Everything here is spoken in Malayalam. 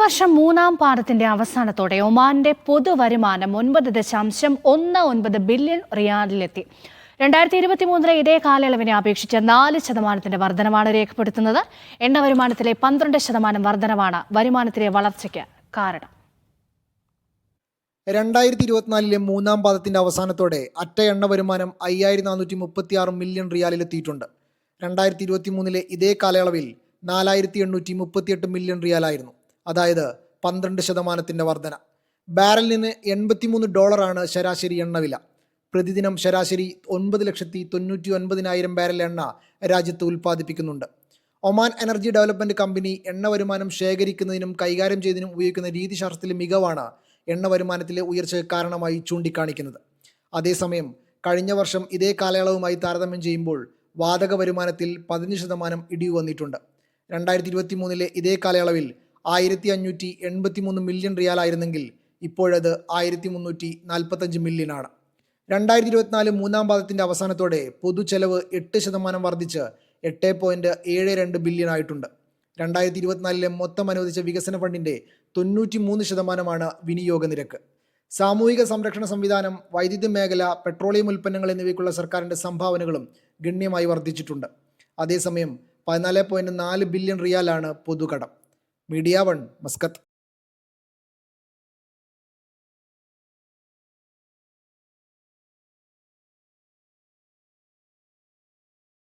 വർഷം മൂന്നാം പാദത്തിന്റെ അവസാനത്തോടെ ഒമാന്റെ പൊതുവരുമാനം 9.19 ബില്യൺ റിയാലിലെത്തി. 2023 ഇതേ കാലയളവിനെ അപേക്ഷിച്ച് 4% വർധനവാണ് രേഖപ്പെടുത്തുന്നത്. എണ്ണ വരുമാനത്തിലെ 12% വർധനവാണ് വരുമാനത്തിലെ വളർച്ചയ്ക്ക് കാരണം. 2024 മൂന്നാം പാദത്തിന്റെ അവസാനത്തോടെ അറ്റ എണ്ണ വരുമാനം 5436 മില്യൺ റിയാലിലെത്തിയിട്ടുണ്ട്. 2023 ഇതേ കാലയളവിൽ 4838 മില്യൺ റിയാലായിരുന്നു. അതായത് 12% വർധന. ബാരലിന് $83 ശരാശരി എണ്ണവില. പ്രതിദിനം ശരാശരി 9,99,000 ബാരൽ എണ്ണ രാജ്യത്ത് ഉൽപ്പാദിപ്പിക്കുന്നുണ്ട്. ഒമാൻ എനർജി ഡെവലപ്മെന്റ് കമ്പനി എണ്ണ വരുമാനം ശേഖരിക്കുന്നതിനും കൈകാര്യം ചെയ്യുന്നതിനും ഉപയോഗിക്കുന്ന രീതിശാസ്ത്രത്തിലെ മികവാണ് എണ്ണ വരുമാനത്തിലെ ഉയർച്ചയ്ക്ക് കാരണമായി ചൂണ്ടിക്കാണിക്കുന്നത്. അതേസമയം കഴിഞ്ഞ വർഷം ഇതേ കാലയളവുമായി താരതമ്യം ചെയ്യുമ്പോൾ വാതക വരുമാനത്തിൽ 15% ഇടിവ് വന്നിട്ടുണ്ട്. 2023 ഇതേ കാലയളവിൽ 1583 മില്യൺ റിയാലായിരുന്നെങ്കിൽ ഇപ്പോഴത് 1345 മില്യണാണ്. 2024 മൂന്നാം പാദത്തിന്റെ അവസാനത്തോടെ പൊതുചെലവ് 8% വർദ്ധിച്ച് 8.72 ബില്യൺ ആയിട്ടുണ്ട്. 2024 മൊത്തം അനുവദിച്ച വികസന ഫണ്ടിന്റെ 93% വിനിയോഗ നിരക്ക്. സാമൂഹിക സംരക്ഷണ സംവിധാനം, വൈദ്യുതി മേഖല, പെട്രോളിയം ഉൽപ്പന്നങ്ങൾ എന്നിവയ്ക്കുള്ള സർക്കാരിന്റെ സംഭാവനകളും ഗണ്യമായി വർദ്ധിച്ചിട്ടുണ്ട്. അതേസമയം 14.4 ബില്യൺ റിയാലാണ് പൊതുകടം. Media 1 Muscat.